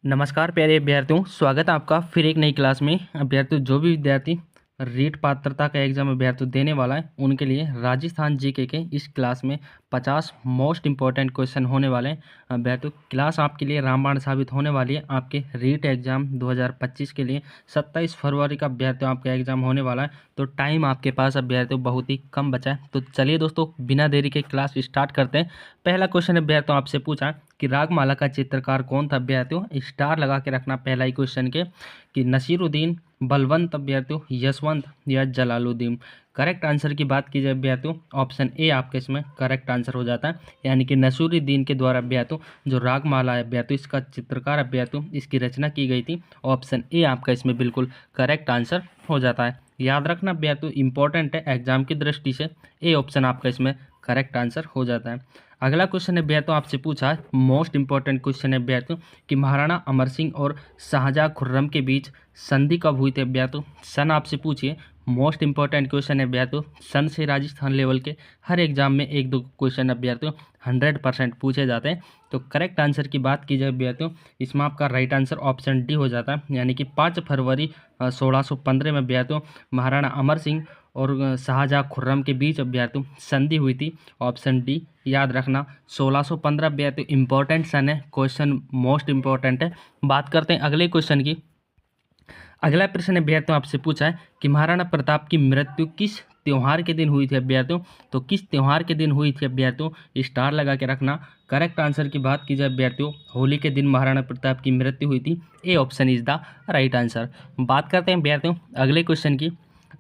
नमस्कार प्यारे अभ्यर्थियों, स्वागत है आपका फिर एक नई क्लास में। अभ्यर्थियों, जो भी विद्यार्थी रीट पात्रता का एग्जाम अभ्यर्थियों देने वाला है उनके लिए राजस्थान जीके के इस क्लास में 50 मोस्ट इंपॉर्टेंट क्वेश्चन होने वाले हैं। अभ्यर्थियों, क्लास आपके लिए रामबाण साबित होने वाली है। आपके रीट एग्जाम 2025 के लिए 27 फरवरी का अभ्यर्थियों आपका एग्जाम होने वाला है, तो टाइम आपके पास अभ्यर्थियों बहुत ही कम बचा है। तो चलिए दोस्तों, बिना देरी के क्लास स्टार्ट करते हैं। पहला क्वेश्चन अभ्यर्थियों आपसे पूछा कि रागमाला का चित्रकार कौन था अभ्यर्थियों। स्टार लगा के रखना पहला ही क्वेश्चन के कि नसीरुद्दीन, बलवंत अभ्यर्थियों, यशवंत या जलालुद्दीन। करेक्ट आंसर की बात की जाए अभ्यर्थियों, ऑप्शन ए आपके इसमें करेक्ट आंसर हो जाता है, यानी कि नसीरुद्दीन के द्वारा अभ्यर्थियों जो रागमाला है अभ्यर्थियों इसका चित्रकार अभ्यर्थियों इसकी रचना की गई थी। ऑप्शन ए आपका इसमें बिल्कुल करेक्ट आंसर हो जाता है। याद रखना अभ्यर्थियों, इंपॉर्टेंट है एग्जाम की दृष्टि से। ए ऑप्शन आपका इसमें करेक्ट आंसर हो जाता है। अगला क्वेश्चन है अभ्यर्थियों आपसे पूछा है, मोस्ट इंपॉर्टेंट क्वेश्चन है अभ्यर्थियों कि महाराणा अमर सिंह और शाहजहां खुर्रम के बीच संधि कब हुई थी अभ्यर्थियों। सन आपसे पूछिए, मोस्ट इंपॉर्टेंट क्वेश्चन है अभ्यर्थियों। सन से राजस्थान लेवल के हर एग्जाम में एक दो क्वेश्चन अभ्यर्थियों 100% पूछे जाते हैं। तो करेक्ट आंसर की बात की जाए अभ्यर्थियों, इसमें आपका राइट आंसर ऑप्शन डी हो जाता है, यानी कि 5 फरवरी 1615 में अभ्यर्थियों महाराणा अमर सिंह और शाहजहां खुर्रम के बीच अभ्यर्थियों संधि हुई थी। ऑप्शन डी याद रखना। 1615 अभ्यर्थियों इंपॉर्टेंट सन है, क्वेश्चन मोस्ट इंपॉर्टेंट है। बात करते हैं अगले क्वेश्चन की। अगला प्रश्न अभ्यर्थियों आपसे पूछा है कि महाराणा प्रताप की मृत्यु किस त्योहार के दिन हुई थी अभ्यर्थियों। तो किस त्योहार के दिन हुई थी अभ्यर्थियों, स्टार लगा के रखना। करेक्ट आंसर की बात की जाए अभ्यर्थियों, होली के दिन महाराणा प्रताप की मृत्यु हुई थी। A option is the right answer. बात करते हैं अभ्यर्थियों अगले क्वेश्चन की।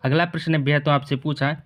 अगला प्रश्न अभ्यर्थियों आपसे पूछा है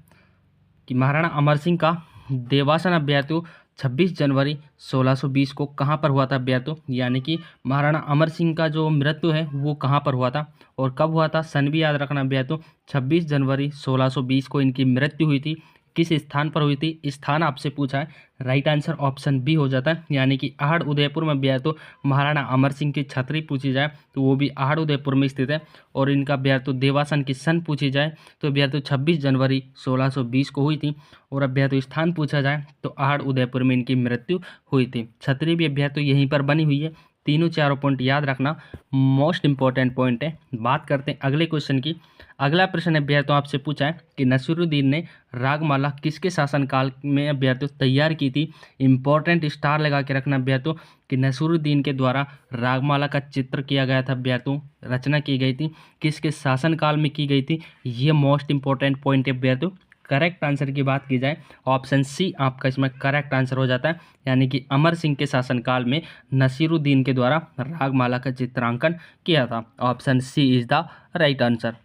कि महाराणा अमर सिंह का देवासन अभ्यर्थियों 26 जनवरी 1620 को कहाँ पर हुआ था अभ्यर्थियों, यानी कि महाराणा अमर सिंह का जो मृत्यु है वो कहाँ पर हुआ था और कब हुआ था। सन भी याद रखना अभ्यर्थियों, 26 जनवरी 1620 को इनकी मृत्यु हुई थी। किस स्थान पर हुई थी, स्थान आपसे पूछा है। राइट आंसर ऑप्शन बी हो जाता है, यानी कि आहड़ उदयपुर में अभ्यर्थियों महाराणा अमर सिंह की छतरी पूछी जाए तो वो भी आहड़ उदयपुर में स्थित है। और इनका अभ्यर्थियों देवासन की सन पूछी जाए तो अभ्यर्थियों 26 जनवरी 1620 को हुई थी। और अभ्यर्थियों स्थान पूछा जाए तो आहड़ उदयपुर में इनकी मृत्यु हुई थी। छतरी भी अभ्यर्थियों यहीं पर बनी हुई है। तीनों चारों पॉइंट याद रखना, मोस्ट इंपॉर्टेंट पॉइंट है। बात करते हैं अगले क्वेश्चन की। अगला प्रश्न अभ्यर्थियों आपसे पूछा है कि नसीरुद्दीन ने रागमाला किसके शासनकाल में अभ्यर्थियों तैयार की थी। इंपॉर्टेंट स्टार लगा के रखना अभ्यर्थियों कि नसीरुद्दीन के द्वारा रागमाला का चित्र किया गया था अभ्यर्थियों, रचना की गई थी, किसके शासनकाल में की गई थी। ये मोस्ट इंपॉर्टेंट पॉइंट है अभ्यर्थियों। करेक्ट आंसर की बात की जाए ऑप्शन सी आपका इसमें करेक्ट आंसर हो जाता है, यानी कि अमर सिंह के शासनकाल में नसीरुद्दीन के द्वारा रागमाला का चित्रांकन किया था। Option C is the right answer.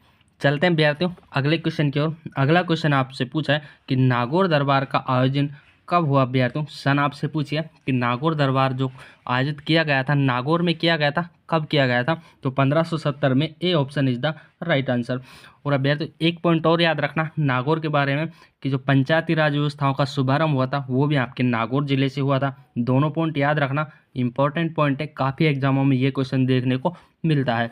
चलते हैं विद्यार्थियों अगले क्वेश्चन की ओर। अगला क्वेश्चन आपसे पूछा है कि नागौर दरबार का आयोजन कब हुआ अभ्यर्थियों। सन आपसे पूछिए कि नागौर दरबार जो आयोजित किया गया था नागौर में किया गया था, कब किया गया था। तो 1570 में। A option is the right answer. और अभ्यर्थियों एक पॉइंट और याद रखना नागौर के बारे में कि जो पंचायती राज व्यवस्थाओं का शुभारंभ हुआ था वो भी आपके नागौर जिले से हुआ था। दोनों पॉइंट याद रखना, इंपॉर्टेंट पॉइंट है, काफ़ी एग्जामों में ये क्वेश्चन देखने को मिलता है।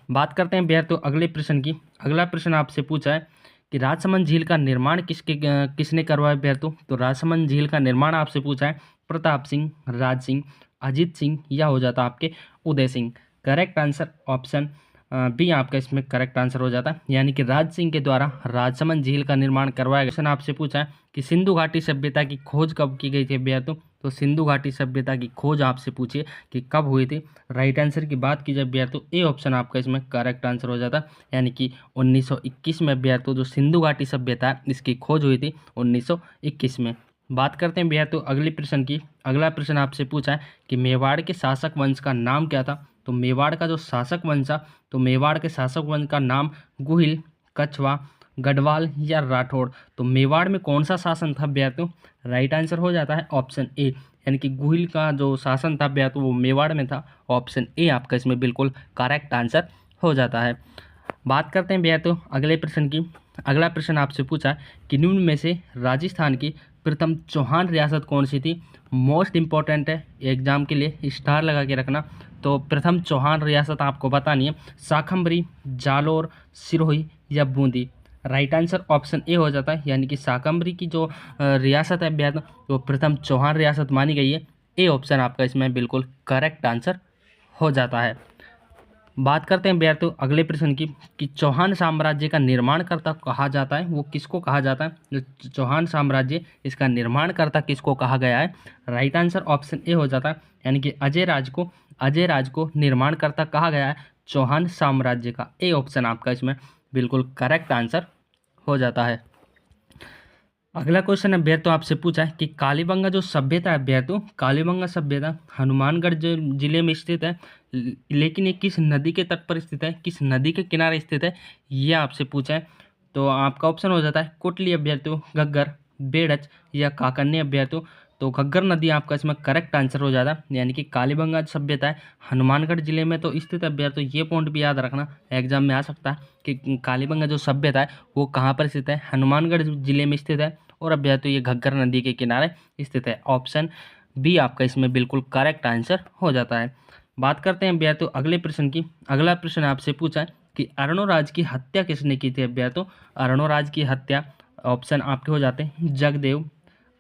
बात करते हैं अभ्यर्थियों अगले प्रश्न की। अगला प्रश्न आपसे पूछा है कि राजसमंद झील का निर्माण किसने करवाया अभ्यर्थियों। तो राजसमंद झील का निर्माण आपसे पूछा है प्रताप सिंह, राज सिंह, अजीत सिंह या हो जाता आपके Uday Singh. Correct answer option B आपका इसमें करेक्ट आंसर हो जाता है, यानी कि राज सिंह के द्वारा राजसमंद झील का निर्माण करवाया गया। क्वेश्चन आपसे पूछा है कि सिंधु घाटी सभ्यता की खोज कब की गई थी अभ्यर्थियों। तो सिंधु घाटी सभ्यता की खोज आपसे पूछिए कि कब हुई थी। राइट आंसर की बात की जाए अभ्यर्थियों ए ऑप्शन आपका इसमें करेक्ट आंसर हो जाता है, यानी कि 1921 में अभ्यर्थियों जो सिंधु घाटी सभ्यता है इसकी खोज हुई थी 1921 में। बात करते हैं अभ्यर्थियों अगले प्रश्न की। अगला प्रश्न आपसे पूछा है कि मेवाड़ के शासक वंश का नाम क्या था। तो मेवाड़ का जो शासक वंश था, तो मेवाड़ के शासक वंश का नाम गुहिल, कछवा, गढ़वाल या राठौड़। तो मेवाड़ में कौन सा शासन था अभ्यर्थियों। राइट आंसर हो जाता है ऑप्शन ए, यानी कि गुहिल का जो शासन था अभ्यर्थियों वो मेवाड़ में था। ऑप्शन ए आपका इसमें बिल्कुल करेक्ट आंसर हो जाता है। बात करते हैं अभ्यर्थियों अगले प्रश्न की। अगला प्रश्न आपसे पूछा कि निम्न में से राजस्थान की प्रथम चौहान रियासत कौन सी थी। मोस्ट इंपॉर्टेंट है एग्जाम के लिए, स्टार लगा के रखना। तो प्रथम चौहान रियासत आपको बतानी है शाकंभरी, जालोर, सिरोही या Bundi. Right answer option A हो जाता है, यानी कि शाकंभरी की जो रियासत है अभ्यर्थियों तो प्रथम चौहान रियासत मानी गई है। ए ऑप्शन आपका इसमें बिल्कुल करेक्ट आंसर हो जाता है। बात करते हैं विद्यार्थियों अगले प्रश्न की कि चौहान साम्राज्य का निर्माणकर्ता कहा जाता है, वो किसको कहा जाता है? जो चौहान साम्राज्य इसका निर्माणकर्ता किसको कहा गया है? राइट आंसर ऑप्शन ए हो जाता है, यानी कि अजय राज को निर्माणकर्ता कहा गया है चौहान साम्राज्य का। ए ऑप्शन आपका इसमें बिल्कुल करेक्ट आंसर हो जाता है। अगला क्वेश्चन है विद्यार्थियों आपसे पूछा है कि कालीबंगा जो सभ्यता है विद्यार्थियों, कालीबंगा सभ्यता हनुमानगढ़ जिले में स्थित है, लेकिन ये किस नदी के तट पर स्थित है, किस नदी के किनारे स्थित है, ये आपसे पूछा है। तो आपका ऑप्शन हो जाता है कोटली अभ्यर्थियों, घग्गर, बेड़च या काकन्य अभ्यर्थियों। तो घग्गर नदी आपका इसमें करेक्ट आंसर हो जाता है, यानी कि कालीबंगा सभ्यता है हनुमानगढ़ जिले में तो स्थित अभ्यर्थियों। ये पॉइंट भी याद रखना, एग्जाम में आ सकता है कि कालीबंगा जो सभ्यता है वो कहाँ पर स्थित है, हनुमानगढ़ जिले में स्थित है और अभ्यर्थियों ये घग्गर नदी के किनारे स्थित है। ऑप्शन बी आपका इसमें बिल्कुल करेक्ट आंसर हो जाता है। बात करते हैं अभ्यर्थियों अगले प्रश्न की। अगला प्रश्न आपसे पूछा है कि अर्णोराज की हत्या किसने की थी अभ्यर्थियों? अर्णोराज की हत्या ऑप्शन आपके हो जाते हैं जगदेव,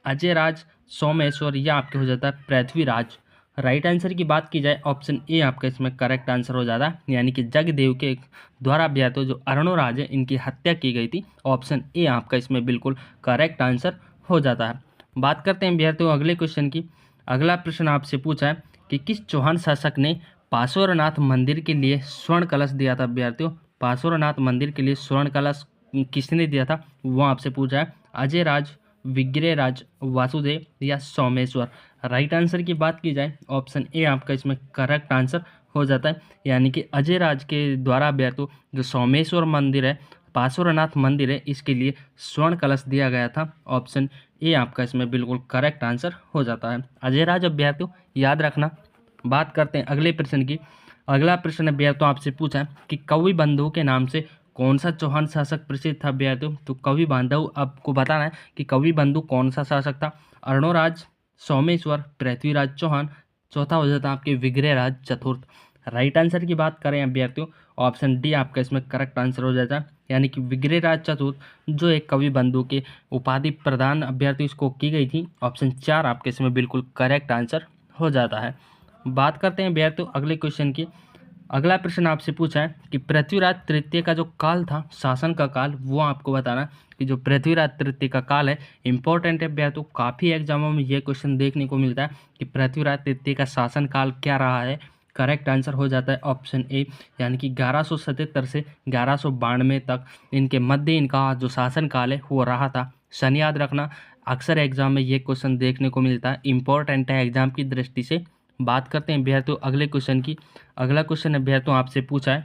अजय राज, सोमेश्वर या आपके हो जाता है पृथ्वीराज। राइट आंसर की बात की जाए ऑप्शन ए आपका इसमें करेक्ट आंसर हो जाता है, यानी कि जगदेव के द्वारा अभ्यर्थियों जो अर्णोराज है इनकी हत्या की गई थी। ऑप्शन ए आपका इसमें बिल्कुल करेक्ट आंसर हो जाता है। बात करते हैं अभ्यर्थियों अगले क्वेश्चन की। अगला प्रश्न आपसे पूछा है कि किस चौहान शासक ने पार्श्वनाथ मंदिर के लिए स्वर्ण कलश दिया था अभ्यर्थियों? पार्श्वनाथ मंदिर के लिए स्वर्ण कलश किसने दिया था वो आपसे पूछा है। अजय राज, विग्रहराज, वासुदेव या सोमेश्वर। राइट आंसर की बात की जाए ऑप्शन ए आपका इसमें करेक्ट आंसर हो जाता है, यानी कि अजय राज के द्वारा अभ्यर्थियों जो सोमेश्वर मंदिर है, पार्श्वनाथ मंदिर है, इसके लिए स्वर्ण कलश दिया गया था। ऑप्शन ए आपका इसमें बिल्कुल करेक्ट आंसर हो जाता है। अजय राज अभ्यर्थियों याद रखना। बात करते हैं अगले प्रश्न की। अगला प्रश्न अभ्यर्थियों आपसे पूछा है कि कवि बंधु के नाम से कौन सा चौहान शासक प्रसिद्ध था अभ्यर्थियों? तो कवि बंधु आपको बताना है कि कवि बंधु कौन सा शासक था। अर्णोराज, सोमेश्वर, पृथ्वीराज चौहान, चौथा हो जाता है आपके विग्रहराज चतुर्थ। राइट आंसर की बात करें अभ्यर्थियों ऑप्शन डी आपका इसमें करेक्ट आंसर हो जाता है, यानी कि विग्रहराज चतुर्थ जो एक कवि बंधु के उपाधि प्रदान अभ्यर्थी इसको की गई थी। ऑप्शन चार आपके इसमें बिल्कुल करेक्ट आंसर हो जाता है। बात करते हैं अभ्यर्थियों अगले क्वेश्चन की। अगला प्रश्न आपसे पूछा है कि पृथ्वीराज तृतीय का जो काल था, शासन का काल, वो आपको बताना कि जो पृथ्वीराज तृतीय का काल है इंपॉर्टेंट है अभ्यर्थियों। काफ़ी एग्जामों में ये क्वेश्चन देखने को मिलता है कि पृथ्वीराज तृतीय का शासन काल क्या रहा है। करेक्ट आंसर हो जाता है ऑप्शन ए, यानी कि 1177 से 1192 तक इनके मध्य इनका जो शासन काल है वो रहा था। सन याद रखना, अक्सर एग्जाम में ये क्वेश्चन देखने को मिलता है, इंपॉर्टेंट है एग्जाम की दृष्टि से। बात करते हैं अभ्यर्थियों अगले क्वेश्चन की। अगला क्वेश्चन अभ्यर्थियों आपसे पूछा है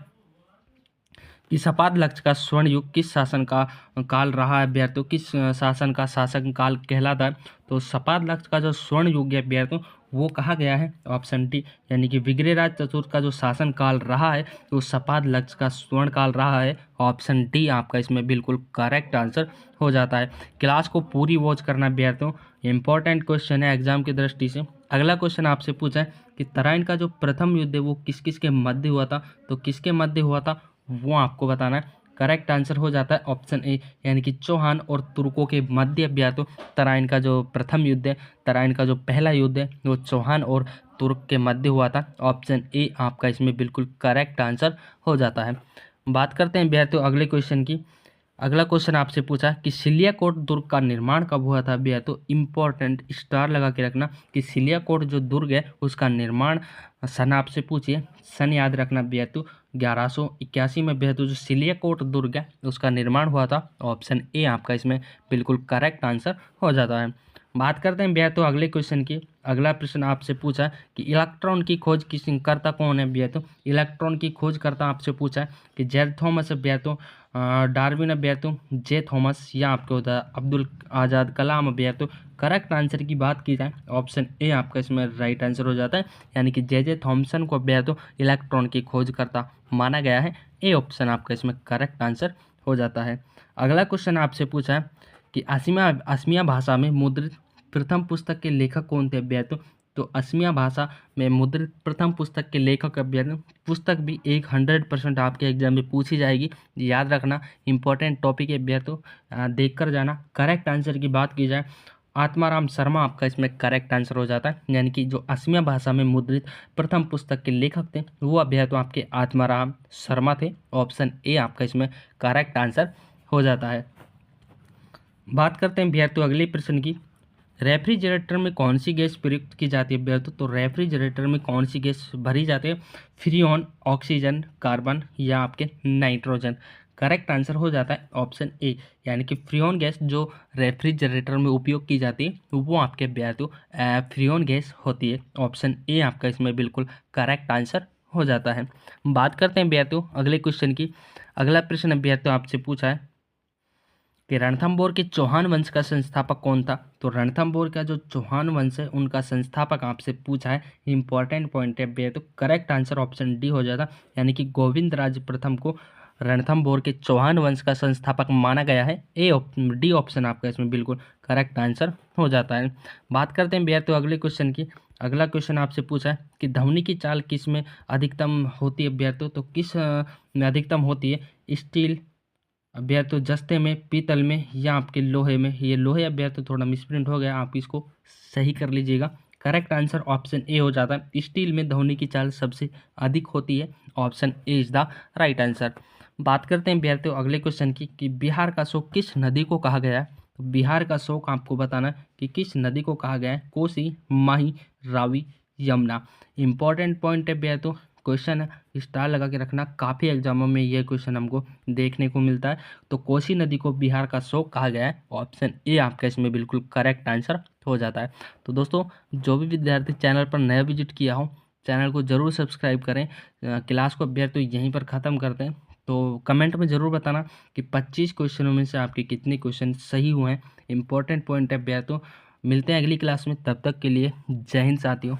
कि सपाद लक्ष्य का स्वर्ण युग किस शासन का काल रहा है अभ्यर्थियों? किस शासन का शासन काल कहलाता है? तो सपाद लक्ष्य का जो स्वर्ण युग है अभ्यर्थियों वो कहा गया है ऑप्शन डी, यानी कि विग्रहराज चतुर्थ का जो शासन काल रहा है तो सपाद लक्ष्य का स्वर्ण काल रहा है। ऑप्शन डी आपका इसमें बिल्कुल करेक्ट आंसर हो जाता है। क्लास को पूरी वॉच करना अभ्यर्थियों, इंपॉर्टेंट क्वेश्चन है एग्जाम की दृष्टि से। अगला क्वेश्चन आपसे पूछा है कि तराइन का जो प्रथम युद्ध है वो किस किस के मध्य हुआ था? तो किसके मध्य हुआ था वो आपको बताना है। करेक्ट आंसर हो जाता है ऑप्शन ए, यानी कि चौहान और तुर्कों के मध्य अभ्यर्थियों तराइन का जो प्रथम युद्ध है, तराइन का जो पहला युद्ध है वो चौहान और तुर्क के मध्य हुआ था। ऑप्शन ए आपका इसमें बिल्कुल करेक्ट आंसर हो जाता है। बात करते हैं अभ्यर्थियों अगले क्वेश्चन की। अगला क्वेश्चन आपसे पूछा कि सिलियाकोट दुर्ग का निर्माण कब हुआ था अभ्यर्थियों? इंपॉर्टेंट स्टार लगा के रखना कि सिलियाकोट जो दुर्ग है उसका निर्माण सन आपसे पूछिए, सन याद रखना अभ्यर्थियों 1181 में अभ्यर्थियों जो सिलियाकोट दुर्ग है उसका निर्माण हुआ था। ऑप्शन ए आपका इसमें बिल्कुल करेक्ट आंसर हो जाता है। बात करते हैं अभ्यर्थियों अगले क्वेश्चन की। अगला प्रश्न आपसे पूछा कि इलेक्ट्रॉन की खोज करता कौन है अभ्यर्थियों? इलेक्ट्रॉन की खोज करता आपसे पूछा है कि जेड थॉमस अभ्यर्थियों, डार्विन अभ्यर्थियों, जे थॉमस या आपके होता है अब्दुल आज़ाद कलाम अभ्यर्थियों। करेक्ट आंसर की बात की जाए ऑप्शन ए आपका इसमें राइट आंसर हो जाता है, यानी कि जे थॉमसन को अभ्यर्थियों इलेक्ट्रॉन की खोज करता माना गया है। ए ऑप्शन आपका इसमें करेक्ट आंसर हो जाता है। अगला क्वेश्चन आपसे पूछा है कि असमिया भाषा में मुद्रित प्रथम पुस्तक के लेखक कौन थे अभ्यर्थियों? तो असमिया भाषा में मुद्रित प्रथम पुस्तक के लेखक अभ्यर्थियों, पुस्तक भी 100% आपके एग्जाम में पूछी जाएगी, याद रखना, इंपॉर्टेंट टॉपिक है अभ्यर्थियों, देख कर जाना। करेक्ट आंसर की बात की जाए आत्माराम शर्मा आपका इसमें करेक्ट आंसर हो जाता है, यानी कि जो असमिया भाषा में मुद्रित प्रथम पुस्तक के लेखक थे वो अभी तो आपके आत्माराम शर्मा थे। ऑप्शन ए आपका इसमें करेक्ट आंसर हो जाता है। बात करते हैं भैया तो अगले प्रश्न की, रेफ्रिजरेटर में कौन सी गैस प्रयुक्त की जाती है भैया? तो रेफ्रिजरेटर में कौन सी गैस भरी जाती है? फ्रीऑन, ऑक्सीजन, कार्बन या आपके नाइट्रोजन? करेक्ट आंसर हो जाता है ऑप्शन ए, यानी कि फ्रीऑन गैस जो रेफ्रिजरेटर में उपयोग की जाती है वो आपके भैया तो फ्रीऑन गैस होती है। ऑप्शन ए आपका इसमें बिल्कुल करेक्ट आंसर हो जाता है। बात करते हैं भैया तो अगले क्वेश्चन की। अगला प्रश्न भैया तो आपसे पूछा है कि रणथंभौर के चौहान वंश का संस्थापक कौन था? तो रणथंभौर का जो चौहान वंश है उनका संस्थापक आपसे पूछा है, इंपॉर्टेंट पॉइंट है भैया। तो करेक्ट आंसर ऑप्शन डी हो जाता, यानी कि गोविंद राज प्रथम को रणथंभौर के चौहान वंश का संस्थापक माना गया है। डी ऑप्शन आपका इसमें बिल्कुल करेक्ट आंसर हो जाता है। बात करते हैं भैया तो अगले क्वेश्चन की। अगला क्वेश्चन आपसे पूछा है कि ध्वनि की चाल किस में अधिकतम होती है भैया? तो किस में अधिकतम होती है? स्टील अभ्या तो जस्ते में, पीतल में या आपके लोहे में? ये लोहे अभ्या तो थोड़ा मिसप्रिंट हो गया, आप इसको सही कर लीजिएगा। करेक्ट आंसर ऑप्शन ए हो जाता है, स्टील में ध्वनि की चाल सबसे अधिक होती है। Option A is the right answer. बात करते हैं बिहार तो अगले क्वेश्चन की कि बिहार का शोक किस नदी को कहा गया है? तो बिहार का शोक आपको बताना है कि किस नदी को कहा गया है, कोसी, माही, रावी, यमुना। इंपॉर्टेंट पॉइंट है बिहार तो क्वेश्चन है, स्टार लगा के रखना, काफ़ी एग्जामों में ये क्वेश्चन हमको देखने को मिलता है। तो कोसी नदी को बिहार का शोक कहा गया है। ऑप्शन ए आपका इसमें बिल्कुल करेक्ट आंसर हो जाता है। तो दोस्तों जो भी विद्यार्थी चैनल पर नया विजिट किया हो चैनल को ज़रूर सब्सक्राइब करें। क्लास को अभ्यास तो यहीं पर ख़त्म करते हैं। तो कमेंट में ज़रूर बताना कि 25 क्वेश्चनों में से आपके कितने क्वेश्चन सही हुए हैं। इंपॉर्टेंट पॉइंट है अभ्यास तो। मिलते हैं अगली क्लास में, तब तक के लिए जय हिंद साथियों।